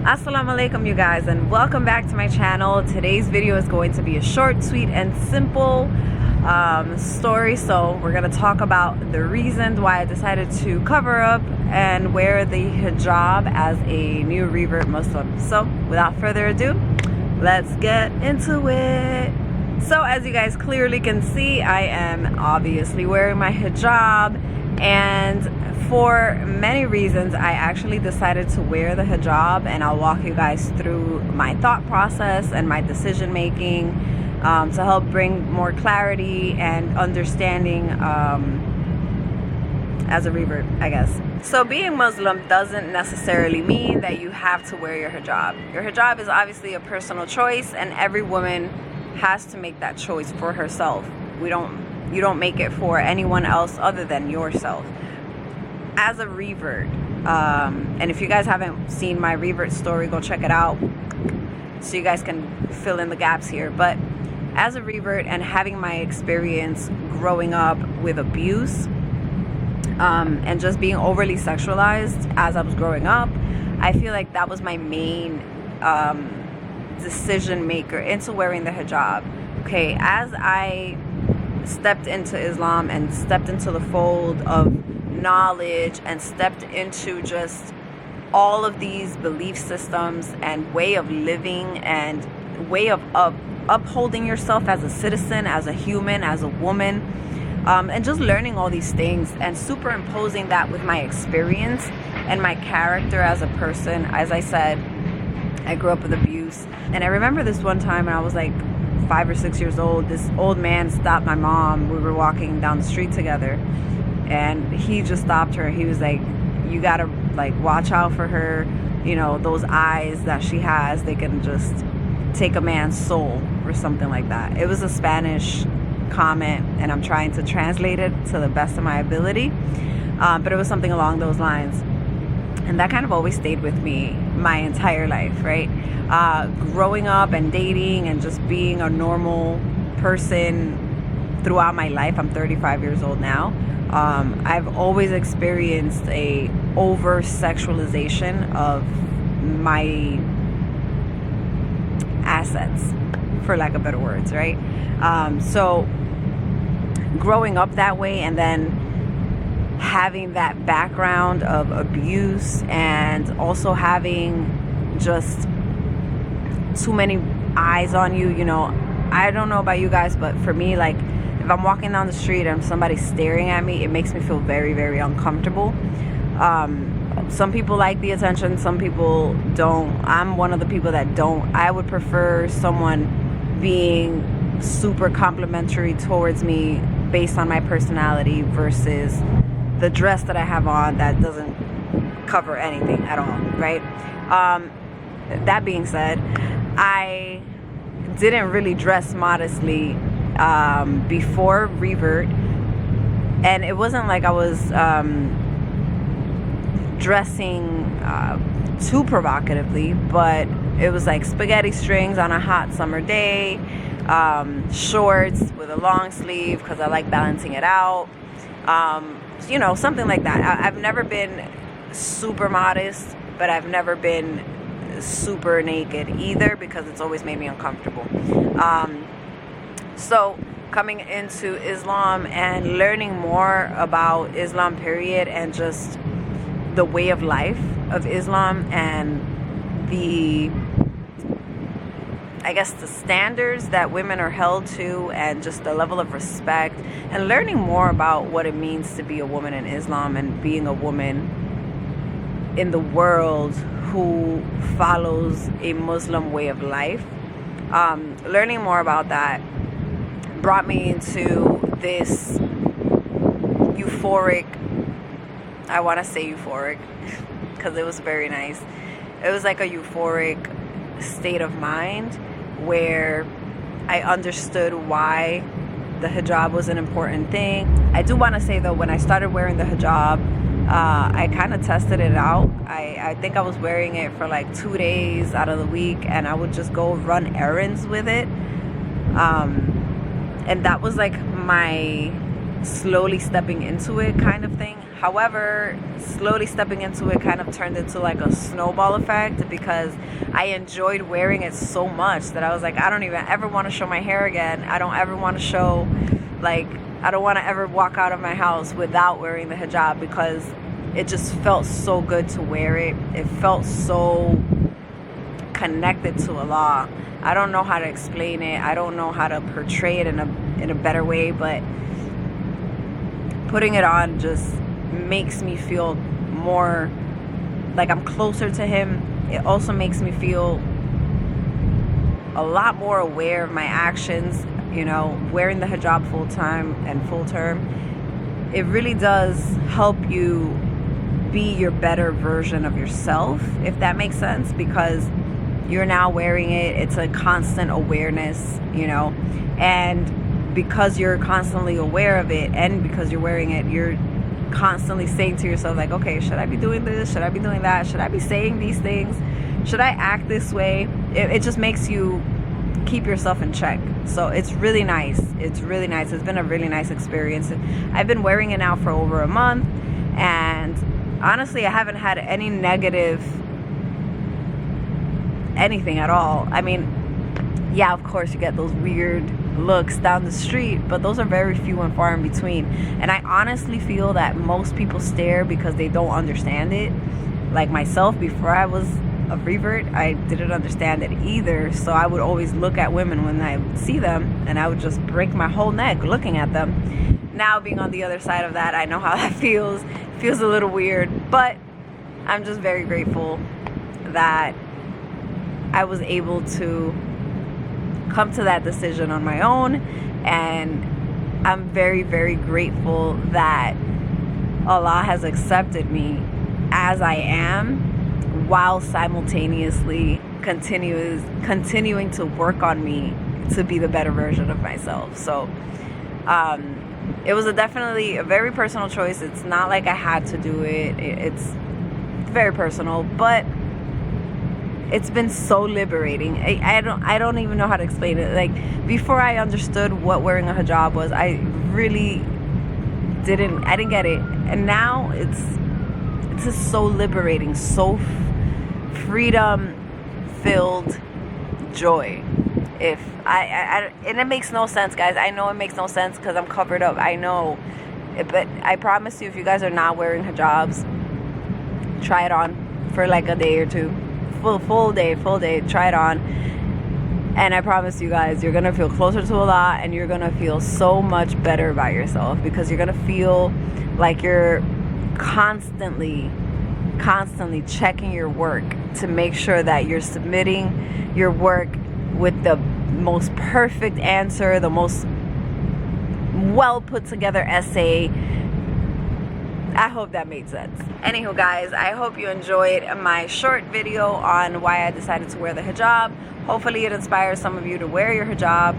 Assalamu alaikum, you guys, and welcome back to my channel. Today's video is going to be a short, sweet, and simple story. So we're going to talk about the reasons why I decided to cover up and wear the hijab as a new revert Muslim. So without further ado, let's get into it. So as you guys clearly can see, I am obviously wearing my hijab, and for many reasons I actually decided to wear the hijab, and I'll walk you guys through my thought process and my decision making to help bring more clarity and understanding as a revert, I guess. So being Muslim doesn't necessarily mean that you have to wear your hijab. Your hijab is obviously a personal choice, and every woman has to make that choice for herself. You don't make it for anyone else other than yourself. As a revert, and if you guys haven't seen my revert story, go check it out so you guys can fill in the gaps here. But as a revert and having my experience growing up with abuse and just being overly sexualized as I was growing up, I feel like that was my main decision maker into wearing the hijab. Okay, as I stepped into Islam and stepped into the fold of knowledge and stepped into just all of these belief systems and way of living and way of upholding yourself as a citizen, as a human, as a woman, and just learning all these things and superimposing that with my experience and my character as a person. As I said, I grew up with abuse, and I remember this one time when I was like 5 or 6 years old, this old man stopped my mom. We were walking down the street together, and he just stopped her. He was like, you gotta like watch out for her, you know, those eyes that she has, they can just take a man's soul, or something like that. It was a Spanish comment, and I'm trying to translate it to the best of my ability, but it was something along those lines. And that kind of always stayed with me my entire life, right? Growing up and dating and just being a normal person throughout my life. I'm 35 years old now. I've always experienced a over sexualization of my assets, for lack of better words, right? So growing up that way, and then having that background of abuse, and also having just too many eyes on you, you know, I don't know about you guys, but for me, like, if I'm walking down the street and somebody's staring at me, it makes me feel very, very uncomfortable. Some people like the attention, some people don't. I'm one of the people that don't. I would prefer someone being super complimentary towards me based on my personality versus the dress that I have on that doesn't cover anything at all, right? That being said, I didn't really dress modestly before revert, and it wasn't like I was dressing too provocatively, but it was like spaghetti strings on a hot summer day, shorts with a long sleeve because I like balancing it out, you know, something like that. I've never been super modest, but I've never been super naked either, because it's always made me uncomfortable. So coming into Islam and learning more about Islam period, and just the way of life of Islam, and the, I guess, the standards that women are held to, and just the level of respect, and learning more about what it means to be a woman in Islam and being a woman in the world who follows a Muslim way of life. Learning more about that brought me into this euphoric, I want to say euphoric because it was very nice. It was like a euphoric state of mind where I understood why the hijab was an important thing. I do want to say though, when I started wearing the hijab, I kind of tested it out. I think I was wearing it for like 2 days out of the week, and I would just go run errands with it. And that was like my slowly stepping into it kind of thing. However, slowly stepping into it kind of turned into like a snowball effect, because I enjoyed wearing it so much that I was like, I don't even ever want to show my hair again. I don't ever want to show, like, I don't want to ever walk out of my house without wearing the hijab, because it just felt so good to wear it. It felt so connected to Allah. I don't know how to explain it. I don't know how to portray it in a better way, but putting it on just makes me feel more like I'm closer to Him. It also makes me feel a lot more aware of my actions. You know, wearing the hijab full time and full term, it really does help you be your better version of yourself, if that makes sense, because you're now wearing it. It's a constant awareness, you know, and because you're constantly aware of it and because you're wearing it, you're constantly saying to yourself, like, okay, should I be doing this? Should I be doing that? Should I be saying these things? Should I act this way? It just makes you keep yourself in check. So it's really nice. It's really nice. It's been a really nice experience. I've been wearing it now for over a month, and honestly, I haven't had any negative anything at all. I mean, yeah, of course you get those weird looks down the street, but those are very few and far in between. And I honestly feel that most people stare because they don't understand it. Like myself, before I was a revert, I didn't understand it either. So I would always look at women when I would see them, and I would just break my whole neck looking at them. Now, being on the other side of that, I know how that feels. It feels a little weird, but I'm just very grateful that I was able to come to that decision on my own, and I'm very, very grateful that Allah has accepted me as I am, while simultaneously continuing to work on me to be the better version of myself. So it was definitely a very personal choice. It's not like I had to do it. It's very personal, but it's been so liberating. I don't even know how to explain it. Like, before I understood what wearing a hijab was, I didn't get it. And now it's just so liberating, so freedom filled joy. If and it makes no sense, guys. I know it makes no sense because I'm covered up. I know, but I promise you, if you guys are not wearing hijabs, try it on for like a day or two. Full day, try it on, and I promise you guys, you're gonna feel closer to Allah, and you're gonna feel so much better about yourself, because you're gonna feel like you're constantly checking your work to make sure that you're submitting your work with the most perfect answer, the most well put together essay. I hope that made sense. Anywho, guys, I hope you enjoyed my short video on why I decided to wear the hijab. Hopefully it inspires some of you to wear your hijab.